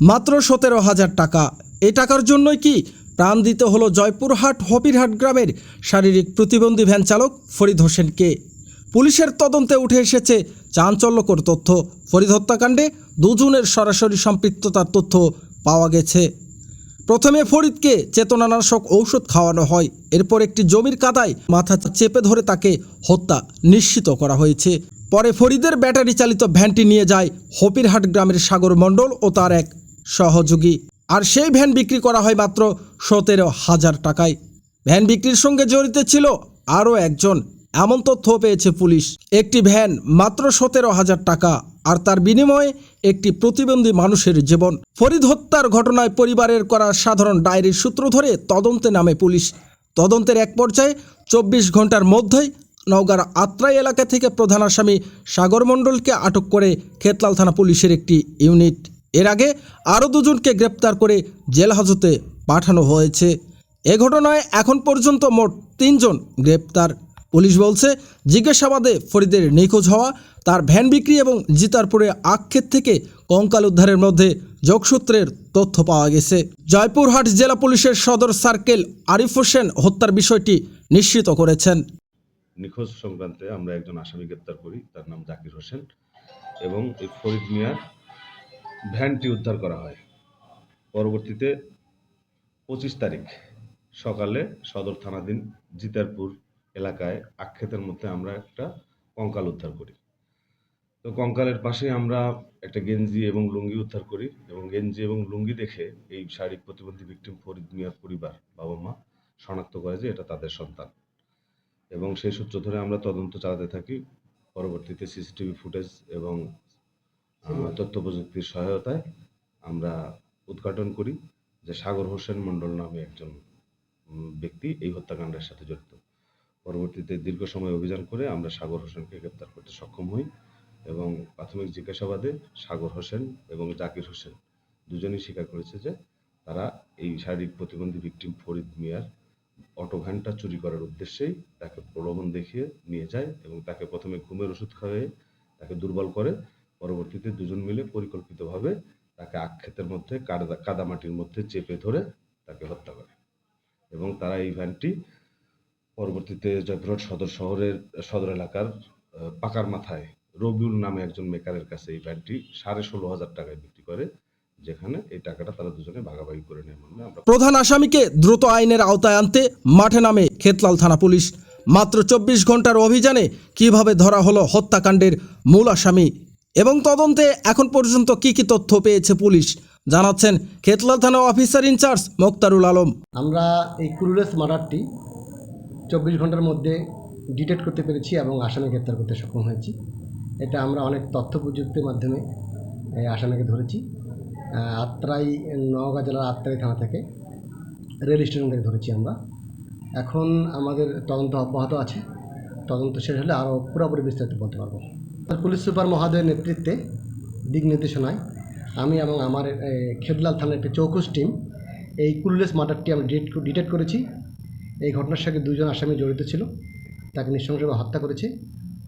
মাত্র 17,000 টাকা। এই টাকার জন্যই কি প্রাণ দিতে হলো জয়পুরহাট হবিরহাট গ্রামের শারীরিক প্রতিবন্ধী ভ্যান চালক ফরিদ হোসেনকে। পুলিশের তদন্তে উঠে এসেছে চাঞ্চল্যকর তথ্য। ফরিদ হত্যাকাণ্ডে দুজনের সরাসরি সম্পৃক্ততার তথ্য পাওয়া গেছে। প্রথমে ফরিদকে চেতনানাশক ঔষধ খাওয়ানো হয়, এরপর একটি জমির কাদায় মাথা চেপে ধরে তাকে হত্যা নিশ্চিত করা হয়েছে। পরে ফরিদের ব্যাটারি চালিত ভ্যানটি নিয়ে যায় হবিরহাট গ্রামের সাগর মণ্ডল ও তার এক সহযোগী, আর সেই ভ্যান বিক্রি করা হয় মাত্র 17,000 টাকায়। ভ্যান বিক্রির সঙ্গে জড়িত ছিল আরও একজন, এমন তথ্য পেয়েছে পুলিশ। একটি ভ্যান মাত্র 17,000 টাকা, আর তার বিনিময়ে একটি প্রতিবন্ধী মানুষের জীবন। ফরিদ হত্যার ঘটনায় পরিবারের করা সাধারণ ডায়েরির সূত্র ধরে তদন্তে নামে পুলিশ। তদন্তের এক পর্যায়ে 24 ঘন্টার মধ্যেই নওগাঁর আত্রাই এলাকা থেকে প্রধান আসামি সাগর মণ্ডলকে আটক করে খেতলাল থানা পুলিশের একটি ইউনিট। এর আগে আরও দুজনকে গ্রেপ্তার করে জেল হাজতে পাঠানো হয়েছে। এ ঘটনায় এখন পর্যন্ত মোট 3 জন গ্রেপ্তার। পুলিশ বলছে, জিজ্ঞাসাবাদে ফরিদের নিখোঁজ হওয়া, তার ভ্যান বিক্রি এবং জিতারপুরে আক্ষেত থেকে কঙ্কাল উদ্ধারের মধ্যে যোগসূত্রের তথ্য পাওয়া গেছে। জয়পুরহাট জেলা পুলিশের সদর সার্কেল আরিফ হোসেন হত্যার বিষয়টি নিশ্চিত করেছেন। নিখোঁজ সংক্রান্তে আমরা একজন আসামি গ্রেপ্তার করি, তার নাম জাকির হোসেন, এবং এই ফরিদ মিয়ার ভ্যানটি উদ্ধার করা হয়। পরবর্তীতে 25 তারিখ সকালে সদর থানাধীন জিতারপুর এলাকায় আক্ষেতের মধ্যে আমরা একটা কঙ্কাল উদ্ধার করি। তো কঙ্কালের পাশে আমরা একটা গেঞ্জি এবং লুঙ্গি উদ্ধার করি, এবং গেঞ্জি এবং লুঙ্গি দেখে এই শারীরিক প্রতিবন্ধী ভিকটিম ফরিদ মিয়ার পরিবার বাবা মা শনাক্ত করে যে এটা তাদের সন্তান, এবং সেই সূত্র ধরে আমরা তদন্ত চালাতে থাকি। পরবর্তীতে সিসিটিভি ফুটেজ এবং তথ্য প্রযুক্তির সহায়তায় আমরা উদ্ঘাটন করি যে সাগর হোসেন মণ্ডল নামে একজন ব্যক্তি এই হত্যাকাণ্ডের সাথে জড়িত। পরবর্তীতে দীর্ঘ সময় অভিযান করে আমরা সাগর হোসেনকে গ্রেপ্তার করতে সক্ষম হই, এবং প্রাথমিক জিজ্ঞাসাবাদে সাগর হোসেন এবং জাকির হোসেন দুজনেই স্বীকার করেছে যে তারা এই শারীরিক প্রতিবন্ধী ভিকটিম ফরিদ মিয়ার অটো ভ্যানটা চুরি করার উদ্দেশ্যেই তাকে প্রলোভন দেখিয়ে নিয়ে যায়, এবং তাকে প্রথমে ঘুমের ওষুধ খাওয়িয়ে তাকে দুর্বল করে। পরবর্তীতে দুজন মিলে পরিকল্পিতভাবে তাকে আক্ষেতের মধ্যে কাদামাটির মধ্যে চেপে ধরে তাকে হত্যা করে, এবং তারা এই ভ্যানটি পরবর্তীতে জয়পুরহাট সদর এলাকার পাকার মাথায় রবিউল নামে একজন মেকারের কাছে এই ভ্যানটি 16,500 টাকায় বিক্রি করে, যেখানে এই টাকাটা তারা দুজনে ভাগাভাগি করে নেয়। প্রধান আসামিকে দ্রুত আইনের আওতায় আনতে মাঠে নামে খেতলাল থানা পুলিশ। মাত্র 24 ঘন্টার অভিযানে কিভাবে ধরা হলো হত্যাকাণ্ডের মূল আসামি, এবং তদন্তে এখন পর্যন্ত কি তথ্য পেয়েছে পুলিশ, জানাচ্ছেন খেতলাল থানা অফিসার ইনচার্জ মোক্তারুল আলম। আমরা এই ক্রুলেস মার্ডারটি 24 ঘন্টার মধ্যে ডিটেক্ট করতে পেরেছি এবং আসামি গ্রেপ্তার করতে সক্ষম হয়েছি। এটা আমরা অনেক তথ্য প্রযুক্তির মাধ্যমে আসামিকে ধরেছি। আত্রাই, নওগাঁ জেলার আত্রাই থানা থেকে, রেল স্টেশন থেকে ধরেছি আমরা। এখন আমাদের তদন্ত অব্যাহত আছে। তদন্ত শেষ হলে আরও পুরোপুরি বিস্তারিত বলতে পারবো। পুলিশ সুপার মহোদয়ের নেতৃত্বে দিক নির্দেশনায় আমি এবং আমার খেতলাল থানার একটি চৌকস টিম এই ক্রুলেস মার্ডারটি আমরা ডিটেক্ট করেছি। এই ঘটনার সঙ্গে 2 জন আসামি জড়িত ছিল, তাকে নৃশংসভাবে হত্যা করেছে।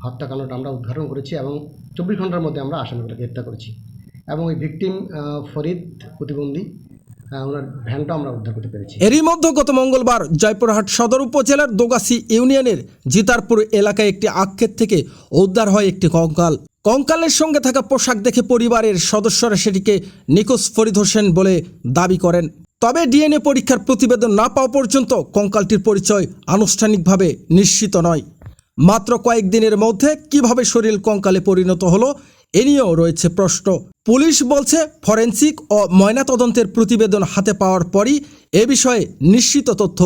হত্যাকাণ্ডটা আমরা উদ্ঘাটন করেছি এবং 24 ঘন্টার মধ্যে আমরা আসামিগুলোকে গ্রেপ্তার করেছি, এবং ওই ভিকটিম ফরিদ প্রতিবন্ধী ওনার ভ্যানটা আমরা উদ্ধার করতে পেরেছি। এরই মধ্যে গত মঙ্গলবার জয়পুরহাট সদর উপজেলার দোগাছি ইউনিয়নের জিতারপুর এলাকায় একটি আক্ষেত থেকে উদ্ধার হয় একটি কঙ্কাল। কঙ্কালের সঙ্গে থাকা পোশাক দেখে পরিবারের সদস্যরা সেটিকে নিখোঁজ ফরিদ হোসেন বলে দাবি করেন। তবে ডিএনএ পরীক্ষার প্রতিবেদন না পাওয়া পর্যন্ত কঙ্কালটির পরিচয় আনুষ্ঠানিকভাবে নিশ্চিত নয়। মাত্র কয়েকদিনের মধ্যে কিভাবে শরীর কঙ্কালে পরিণত হলো এ নিয়েও রয়েছে প্রশ্ন। পুলিশ বলছে ফরেনসিক ও ময়নাতদন্তের প্রতিবেদন হাতে পাওয়ার পরই এ বিষয়ে নিশ্চিত তথ্য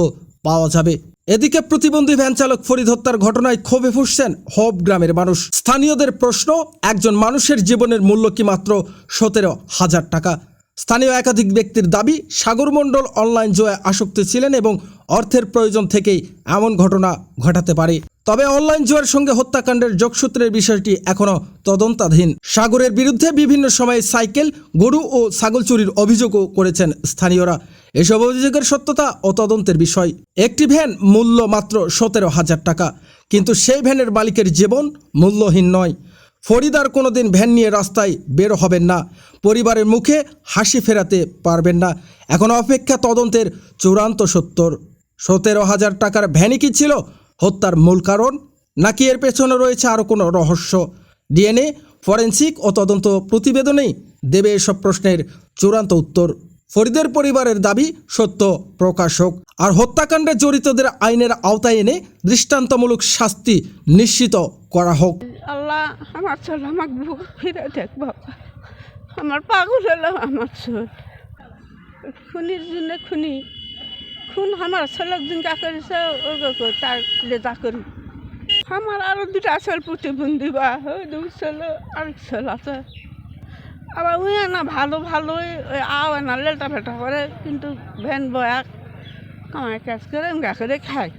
পাওয়া যাবে। এদিকে প্রতিবন্ধী ভ্যান চালক ফরিদ হত্যার ঘটনায় ক্ষোভে ফুঁসছেন হব গ্রামের মানুষ। স্থানীয়দের প্রশ্ন, একজন মানুষের জীবনের মূল্য কি মাত্র 17,000 টাকা? স্থানীয় একাধিক ব্যক্তির দাবি, সাগর মণ্ডল অনলাইন জুয়ায় আসক্ত ছিলেন এবং অর্থের প্রয়োজন থেকেই এমন ঘটনা ঘটাতে পারে। তবে অনলাইন জুয়ার সঙ্গে হত্যাকাণ্ডের যোগসূত্রের বিষয়টি এখনও তদন্তাধীন। সাগরের বিরুদ্ধে বিভিন্ন সময়ে সাইকেল, গরু ও ছাগল চুরির অভিযোগও করেছেন স্থানীয়রা। এসব অভিযোগের সত্যতা ও তদন্তের বিষয়। একটি ভ্যান মূল্য মাত্র 17,000 টাকা, কিন্তু সেই ভ্যানের মালিকের জীবন মূল্যহীন নয়। ফরিদ আর কোনোদিন ভ্যান নিয়ে রাস্তায় বের হবেন না, পরিবারের মুখে হাসি ফেরাতে পারবেন না। এখন অপেক্ষা তদন্তের চূড়ান্ত সত্যর। 17,000 টাকার ভ্যানই কি ছিল হত্যার মূল কারণ, নাকি এর পেছনে রয়েছে আরও কোনো রহস্য? ডিএনএ, ফরেনসিক ও তদন্ত প্রতিবেদনেই দেবে এসব প্রশ্নের চূড়ান্ত উত্তর। ফরিদের পরিবারের দাবি সত্য প্রকাশ হোক, আর হত্যাকাণ্ডে জড়িতদের আইনের আওতায় এনে দৃষ্টান্তমূলক শাস্তি নিশ্চিত করা হোক। আল্লাহ আমার ছেলে আমাকে বুক ফিরে দেখ বাবা, আমার পাগল হলো আমার ছেলে, খুনির জন্য খুন আমার ছেলের দিন যা করেছে ওকে তার যা করি। আমার আরও 2টা ছেলে প্রতিবন্ধী, বা ওই 2 ছেলে আরেক ছেলে আছে, আবার ওই না ভালোই ওই আওয়া না লেটা ফেটা করে, কিন্তু ভ্যান বয়া কামাই কাজ করে গা করে খায়।